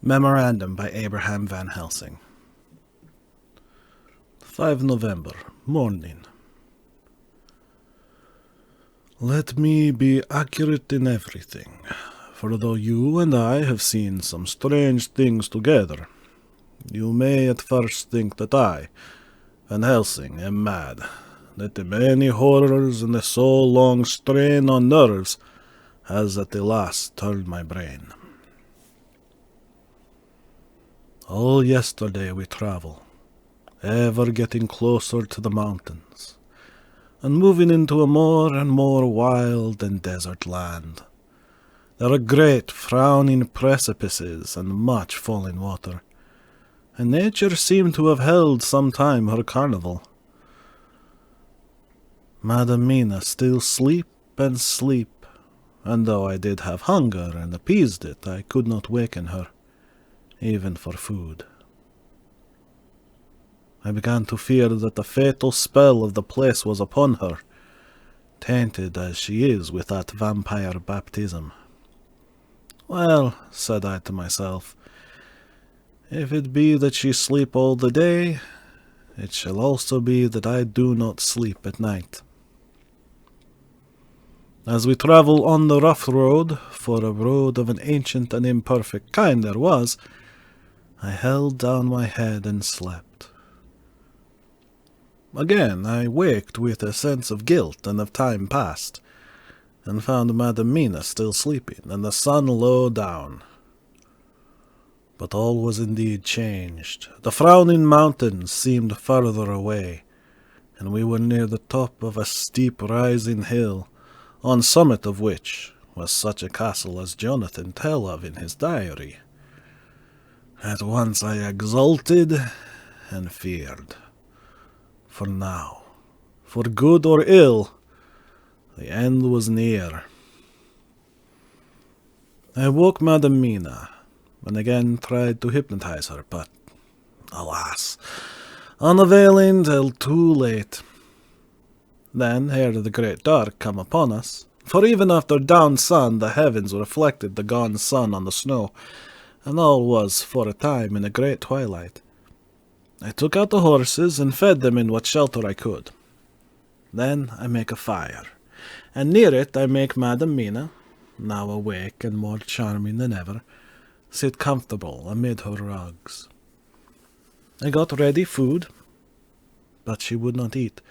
Memorandum by Abraham Van Helsing. 5 November, morning. Let me be accurate in everything, for though you and I have seen some strange things together, you may at first think that I, Van Helsing, am mad, that the many horrors and the so long strain on nerves has at the last turned my brain. All yesterday we travel, ever getting closer to the mountains, and moving into a more and more wild and desert land. There are great frowning precipices and much falling water, and nature seemed to have held some time her carnival. Madam Mina still sleep, and though I did have hunger and appeased it, I could not waken her, even for food. I began to fear that the fatal spell of the place was upon her, tainted as she is with that vampire baptism. Well, said I to myself, if it be that she sleep all the day, it shall also be that I do not sleep at night. As we travel on the rough road, for a road of an ancient and imperfect kind there was, I held down my head and slept. Again I waked with a sense of guilt and of time past, and found Madam Mina still sleeping, and the sun low down. But all was indeed changed. The frowning mountains seemed further away, and we were near the top of a steep rising hill, on summit of which was such a castle as Jonathan tell of in his diary. At once I exulted and feared. For now, for good or ill, the end was near. I woke Madam Mina, and again tried to hypnotize her, but, alas, unavailing till too late. Then, ere the great dark come upon us, for even after down sun the heavens reflected the gone sun on the snow, and all was for a time in a great twilight, I took out the horses and fed them in what shelter I could. Then I make a fire, and near it I make Madam Mina, now awake and more charming than ever, sit comfortable amid her rugs. I got ready food, but she would not eat,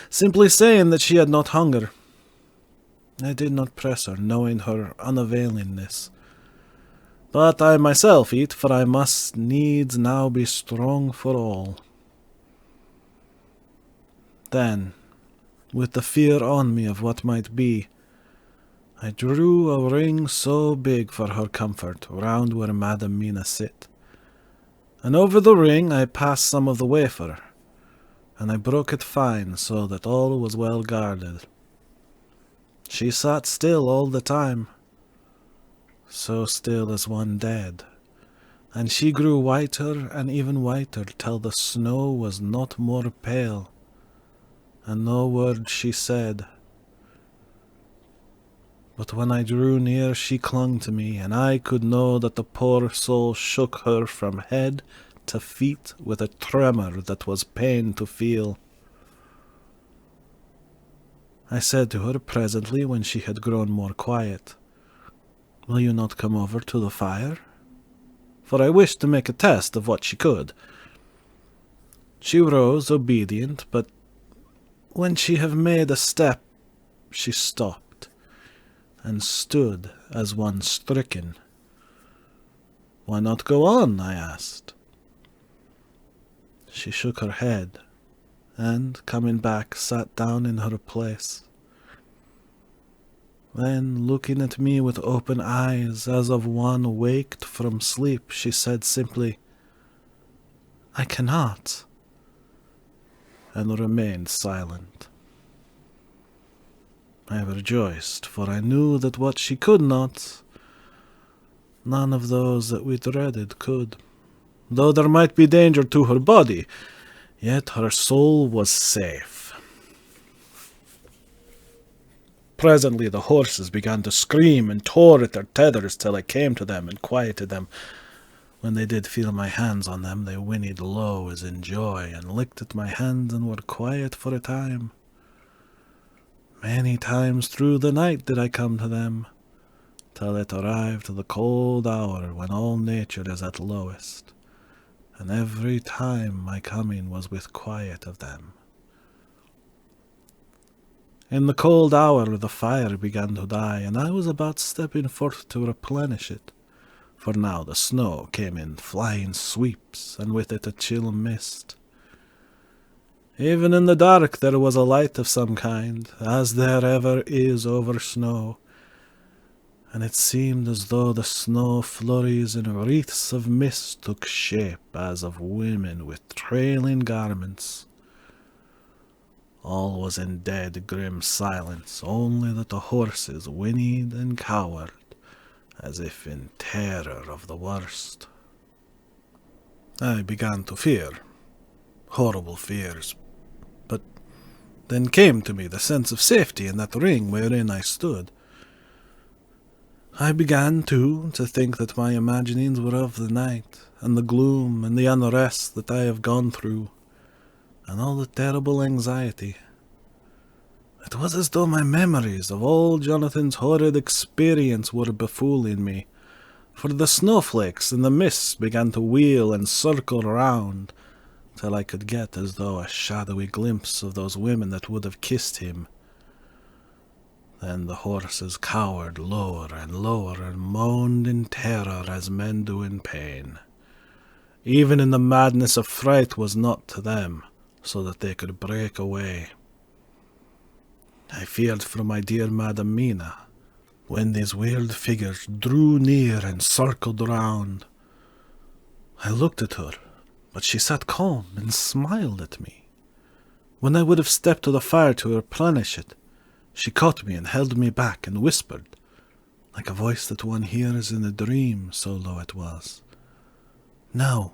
simply saying that she had not hunger. I did not press her, knowing her unavailingness. But I myself eat, for I must needs now be strong for all. Then, with the fear on me of what might be, I drew a ring so big for her comfort round where Madam Mina sit, and over the ring I passed some of the wafer, and I broke it fine so that all was well guarded. She sat still all the time, so still as one dead, and she grew whiter and even whiter till the snow was not more pale, and no word she said. But when I drew near she clung to me, and I could know that the poor soul shook her from head to feet with a tremor that was pain to feel. I said to her presently, when she had grown more quiet, "Will you not come over to the fire?" For I wished to make a test of what she could. She rose, obedient, but when she had made a step, she stopped, and stood as one stricken. "Why not go on?" I asked. She shook her head, and, coming back, sat down in her place. Then, looking at me with open eyes, as of one waked from sleep, she said simply, "I cannot," and remained silent. I rejoiced, for I knew that what she could not, none of those that we dreaded could. Though there might be danger to her body, yet her soul was safe. Presently the horses began to scream and tore at their tethers till I came to them and quieted them. When they did feel my hands on them, they whinnied low as in joy, and licked at my hands and were quiet for a time. Many times through the night did I come to them, till it arrived the cold hour when all nature is at lowest, and every time my coming was with quiet of them. In the cold hour the fire began to die, and I was about stepping forth to replenish it, for now the snow came in flying sweeps, and with it a chill mist. Even in the dark there was a light of some kind, as there ever is over snow, and it seemed as though the snow flurries and wreaths of mist took shape as of women with trailing garments. All was in dead grim silence, only that the horses whinnied and cowered, as if in terror of the worst. I began to fear, horrible fears, but then came to me the sense of safety in that ring wherein I stood. I began, too, to think that my imaginings were of the night, and the gloom and the unrest that I have gone through, and all the terrible anxiety. It was as though my memories of all Jonathan's horrid experience were befooling me, for the snowflakes and the mists began to wheel and circle round, till I could get as though a shadowy glimpse of those women that would have kissed him. Then the horses cowered lower and lower and moaned in terror as men do in pain. Even in the madness of fright was not to them, so that they could break away. I feared for my dear Madam Mina, when these weird figures drew near and circled round. I looked at her, but she sat calm and smiled at me. When I would have stepped to the fire to replenish it, she caught me and held me back and whispered, like a voice that one hears in a dream, so low it was. No,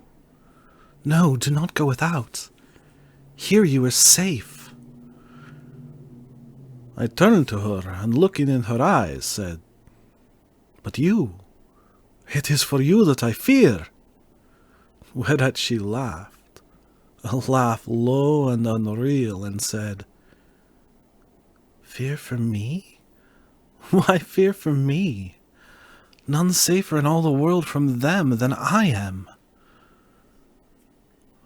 no, do not go without. Here you are safe. I turned to her, and looking in her eyes, said, But you, it is for you that I fear. Whereat she laughed, a laugh low and unreal, and said, Fear for me? Why fear for me? None safer in all the world from them than I am.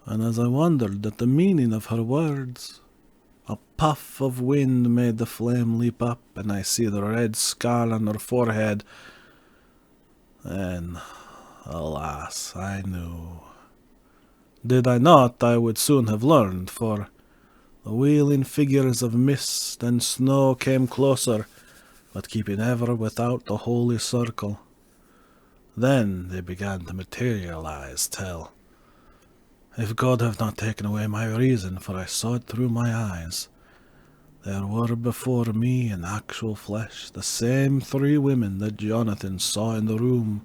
And as I wondered at the meaning of her words, a puff of wind made the flame leap up, and I see the red scar on her forehead. Then, alas, I knew. Did I not, I would soon have learned, for the wheeling figures of mist and snow came closer, but keeping ever without the holy circle. Then they began to materialize till, if God have not taken away my reason, for I saw it through my eyes, there were before me in actual flesh the same 3 women that Jonathan saw in the room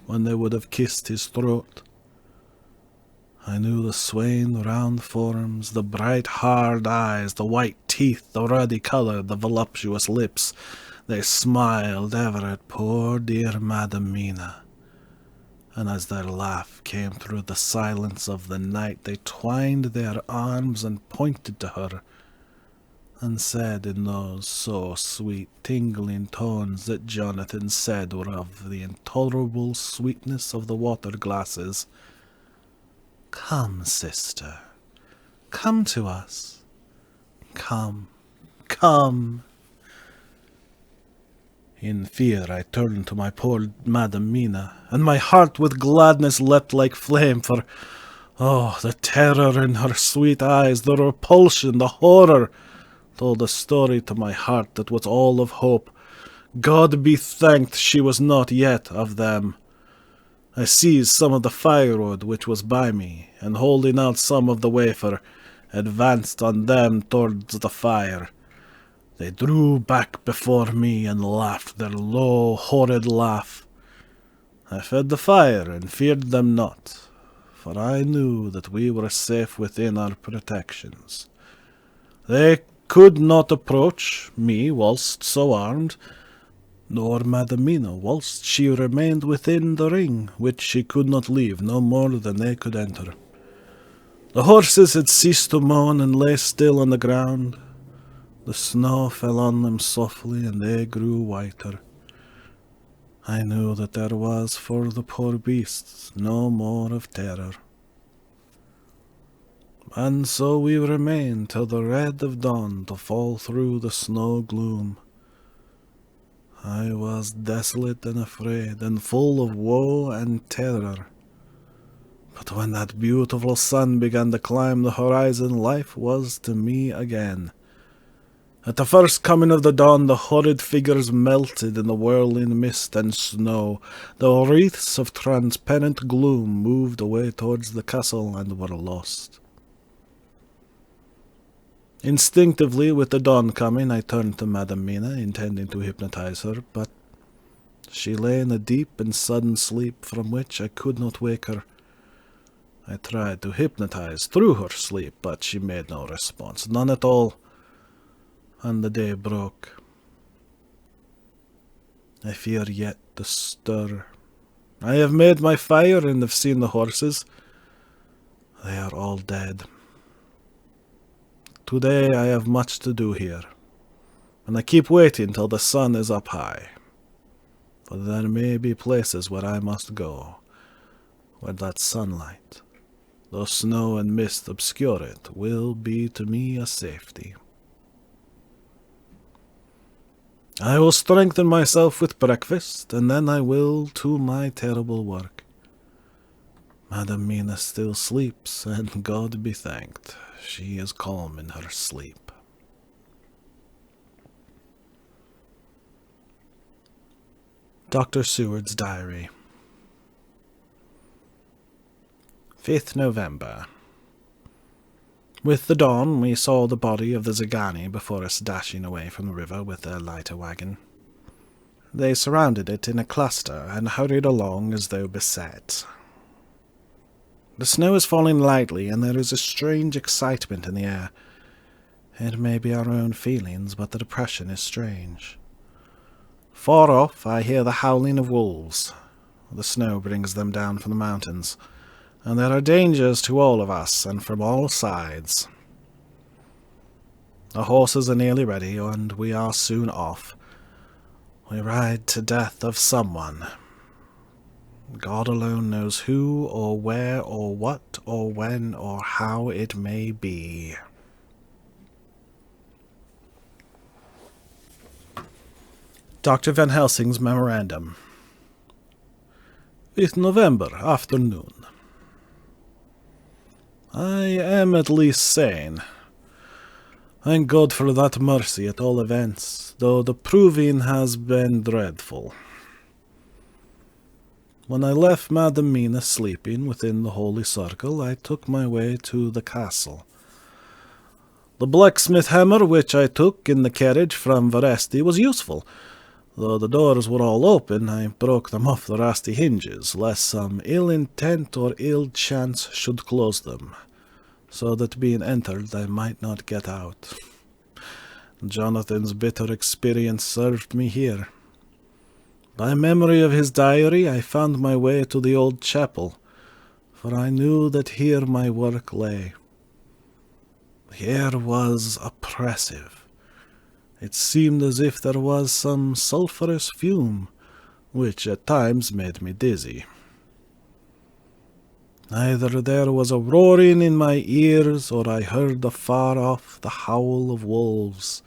when they would have kissed his throat. I knew the swaying round forms, the bright hard eyes, the white teeth, the ruddy colour, the voluptuous lips. They smiled ever at poor dear Madam Mina, and as their laugh came through the silence of the night, they twined their arms and pointed to her, and said in those so sweet tingling tones that Jonathan said were of the intolerable sweetness of the water glasses, Come, sister, come to us. Come, come. In fear I turned to my poor Madam Mina, and my heart with gladness leapt like flame, for, oh, the terror in her sweet eyes, the repulsion, the horror, told a story to my heart that was all of hope. God be thanked she was not yet of them. I seized some of the firewood which was by me, and holding out some of the wafer, advanced on them towards the fire. They drew back before me and laughed their low, horrid laugh. I fed the fire and feared them not, for I knew that we were safe within our protections. They could not approach me whilst so armed, nor Madamina, whilst she remained within the ring, which she could not leave no more than they could enter. The horses had ceased to moan and lay still on the ground. The snow fell on them softly, and they grew whiter. I knew that there was for the poor beasts no more of terror. And so we remained till the red of dawn to fall through the snow gloom. I was desolate and afraid, and full of woe and terror. But when that beautiful sun began to climb the horizon, life was to me again. At the first coming of the dawn, the horrid figures melted in the whirling mist and snow. The wreaths of transparent gloom moved away towards the castle and were lost. Instinctively, with the dawn coming, I turned to Madam Mina, intending to hypnotize her, but she lay in a deep and sudden sleep from which I could not wake her. I tried to hypnotize through her sleep, but she made no response, none at all, and the day broke. I fear yet to stir. I have made my fire and have seen the horses. They are all dead. Today I have much to do here, and I keep waiting till the sun is up high. For there may be places where I must go, where that sunlight, though snow and mist obscure it, will be to me a safety. I will strengthen myself with breakfast, and then I will to my terrible work. Madam Mina still sleeps, and God be thanked, she is calm in her sleep. Dr. Seward's Diary. 5th November. With the dawn, we saw the body of the Zagani before us dashing away from the river with their lighter wagon. They surrounded it in a cluster and hurried along as though beset. The snow is falling lightly, and there is a strange excitement in the air. It may be our own feelings, but the depression is strange. Far off, I hear the howling of wolves. The snow brings them down from the mountains, and there are dangers to all of us, and from all sides. The horses are nearly ready, and we are soon off. We ride to death of someone. God alone knows who, or where, or what, or when, or how it may be. Dr. Van Helsing's Memorandum. 5th November, afternoon. I am at least sane. Thank God for that mercy at all events, though the proving has been dreadful. When I left Madam Mina sleeping within the holy circle, I took my way to the castle. The blacksmith hammer which I took in the carriage from Veresti was useful. Though the doors were all open, I broke them off the rusty hinges, lest some ill intent or ill chance should close them, so that being entered I might not get out. Jonathan's bitter experience served me here. By memory of his diary, I found my way to the old chapel, for I knew that here my work lay. The air was oppressive. It seemed as if there was some sulphurous fume, which at times made me dizzy. Either there was a roaring in my ears, or I heard afar off the howl of wolves.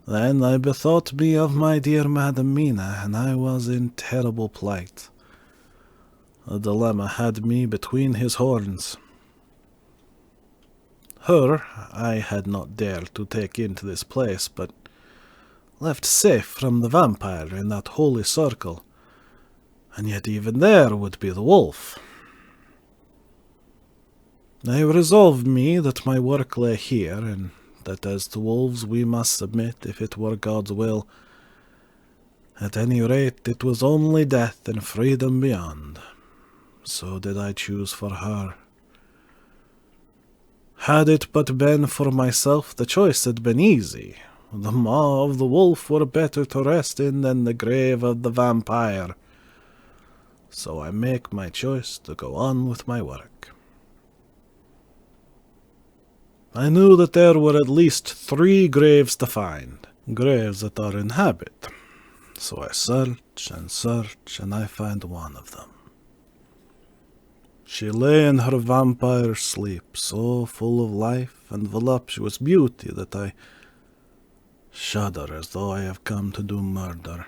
Then I bethought me of my dear Madam Mina, and I was in terrible plight. A dilemma had me between his horns. Her I had not dared to take into this place, but left safe from the vampire in that holy circle, and yet even there would be the wolf. I resolved me that my work lay here, and that as to wolves we must submit if it were God's will. At any rate, it was only death and freedom beyond. So did I choose for her. Had it but been for myself, the choice had been easy, The maw of the wolf were better to rest in than the grave of the vampire. So I make my choice to go on with my work. I knew that there were at least 3 graves to find, graves that are in habit. So I search, and I find one of them. She lay in her vampire sleep, so full of life and voluptuous beauty that I shudder as though I have come to do murder.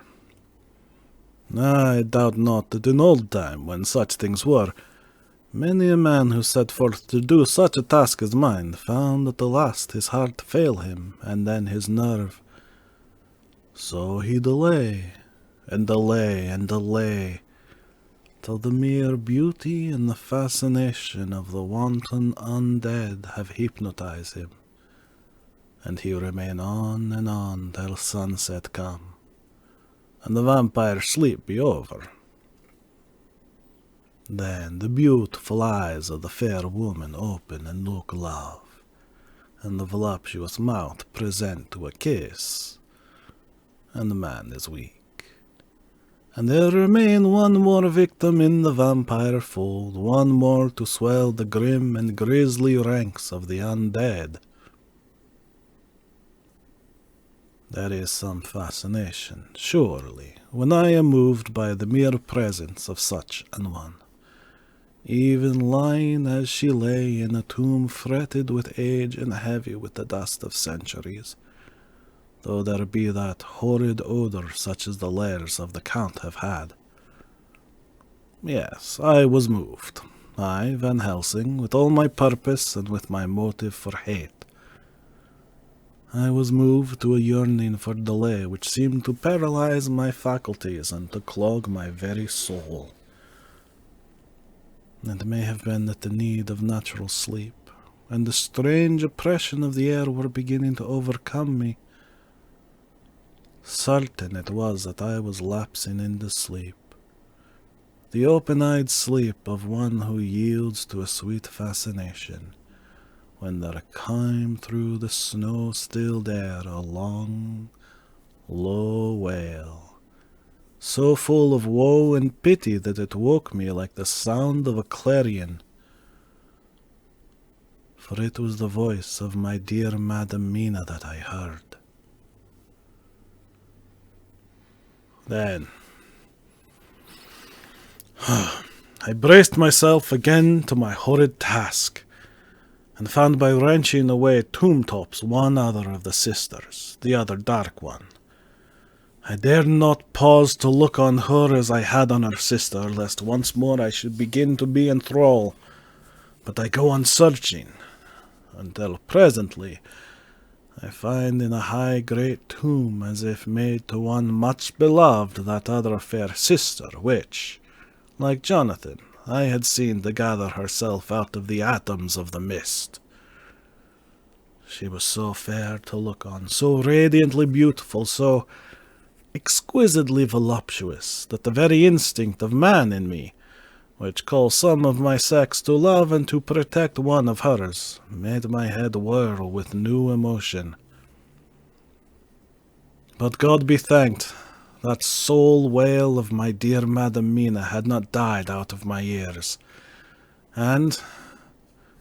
I doubt not that in old time, when such things were, many a man who set forth to do such a task as mine found at the last his heart fail him, and then his nerve. So he delay, and delay, till the mere beauty and the fascination of the wanton undead have hypnotized him, and he remain on till sunset come, and the vampire sleep be over. Then the beautiful eyes of the fair woman open and look love, and the voluptuous mouth present to a kiss, and the man is weak. And there remain one more victim in the vampire fold, one more to swell the grim and grisly ranks of the undead. There is some fascination, surely, when I am moved by the mere presence of such an one, even lying as she lay in a tomb fretted with age and heavy with the dust of centuries, though there be that horrid odour such as the lairs of the Count have had. Yes, I was moved, I, Van Helsing, with all my purpose and with my motive for hate. I was moved to a yearning for delay which seemed to paralyze my faculties and to clog my very soul. It may have been that the need of natural sleep and the strange oppression of the air were beginning to overcome me. Certain it was that I was lapsing into sleep, the open-eyed sleep of one who yields to a sweet fascination, when there came through the snow-stilled air a long, low wail, so full of woe and pity that it woke me like the sound of a clarion. For it was the voice of my dear Madam Mina that I heard. Then I braced myself again to my horrid task, and found by wrenching away tomb-tops one other of the sisters, the other dark one. I dared not pause to look on her as I had on her sister, lest once more I should begin to be in thrall, but I go on searching, until presently I find in a high great tomb, as if made to one much beloved, that other fair sister, which, like Jonathan, I had seen to gather herself out of the atoms of the mist. She was so fair to look on, so radiantly beautiful, so exquisitely voluptuous, that the very instinct of man in me, which calls some of my sex to love and to protect one of hers, made my head whirl with new emotion. But God be thanked, that soul wail of my dear Madam Mina had not died out of my ears, and,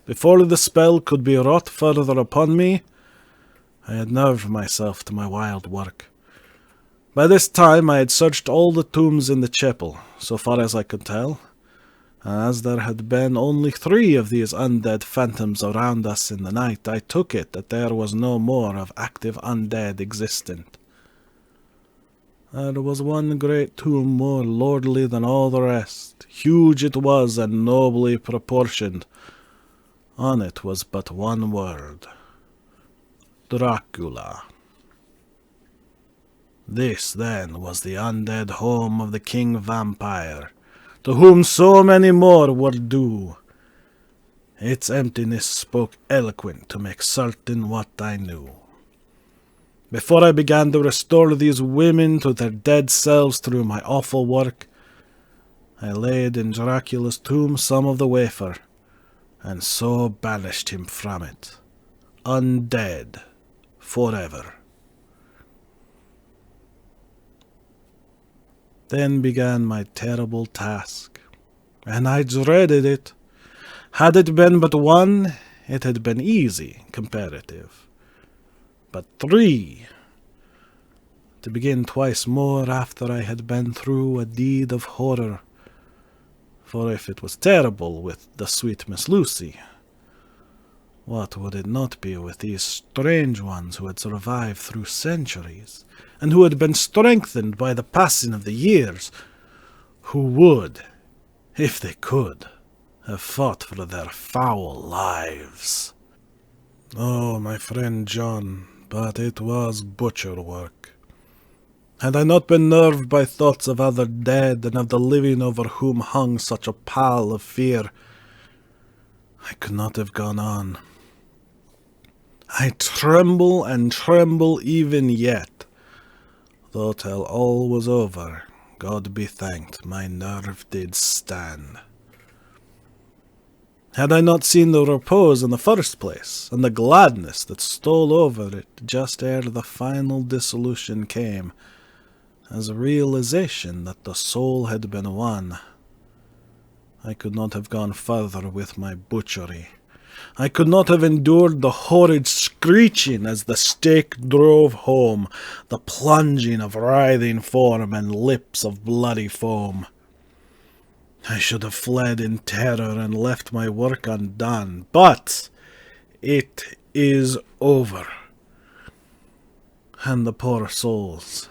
before the spell could be wrought further upon me, I had nerved myself to my wild work. By this time I had searched all the tombs in the chapel, so far as I could tell, and as there had been only 3 of these undead phantoms around us in the night, I took it that there was no more of active undead existent. There was one great tomb more lordly than all the rest. Huge it was and nobly proportioned. On it was but one word: Dracula. This, then, was the undead home of the king vampire, to whom so many more were due. Its emptiness spoke eloquent to make certain what I knew. Before I began to restore these women to their dead selves through my awful work, I laid in Dracula's tomb some of the wafer, and so banished him from it, undead, forever. Then began my terrible task, and I dreaded it. Had it been but one, it had been easy, comparative. But 3, to begin twice more after I had been through a deed of horror. For if it was terrible with the sweet Miss Lucy, what would it not be with these strange ones who had survived through centuries, and who had been strengthened by the passing of the years, who would, if they could, have fought for their foul lives? Oh, my friend John, but it was butcher work. Had I not been nerved by thoughts of other dead and of the living over whom hung such a pall of fear, I could not have gone on. I tremble and tremble even yet, though till all was over, God be thanked, my nerve did stand. Had I not seen the repose in the first place, and the gladness that stole over it just ere the final dissolution came, as a realization that the soul had been won, I could not have gone further with my butchery. I could not have endured the horrid screeching as the stake drove home, the plunging of writhing form and lips of bloody foam. I should have fled in terror and left my work undone, but it is over. And the poor souls,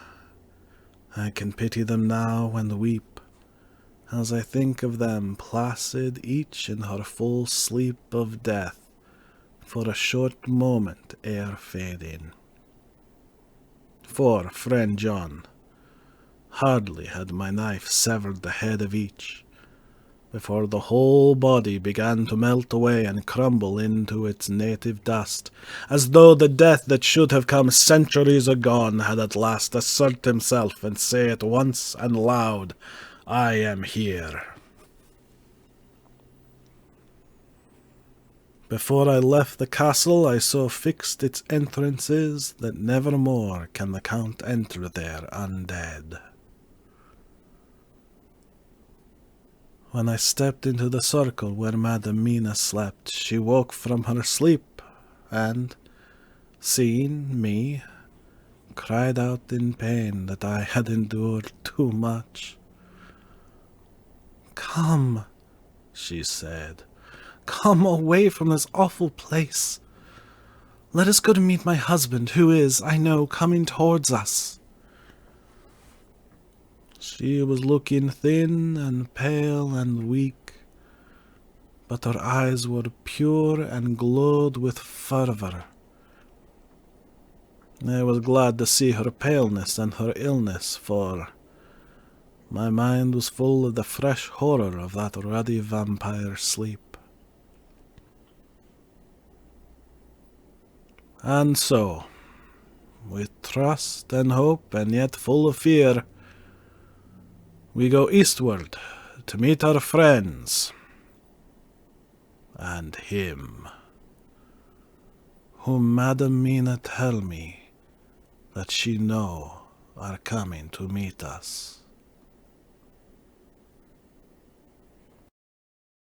I can pity them now and weep, as I think of them placid each in her full sleep of death, for a short moment ere fading. For, friend John, hardly had my knife severed the head of each, before the whole body began to melt away and crumble into its native dust, as though the death that should have come centuries agone had at last assert himself and say at once and loud, I am here. Before I left the castle, I so fixed its entrances that nevermore can the Count enter there undead. When I stepped into the circle where Madam Mina slept, she woke from her sleep, and, seeing me, cried out in pain that I had endured too much. Come, she said, come away from this awful place. Let us go to meet my husband, who is, I know, coming towards us. She was looking thin and pale and weak, but her eyes were pure and glowed with fervour. I was glad to see her paleness and her illness, for my mind was full of the fresh horror of that ruddy vampire sleep. And so, with trust and hope and yet full of fear, we go eastward to meet our friends, and him, whom Madam Mina tell me that she know are coming to meet us.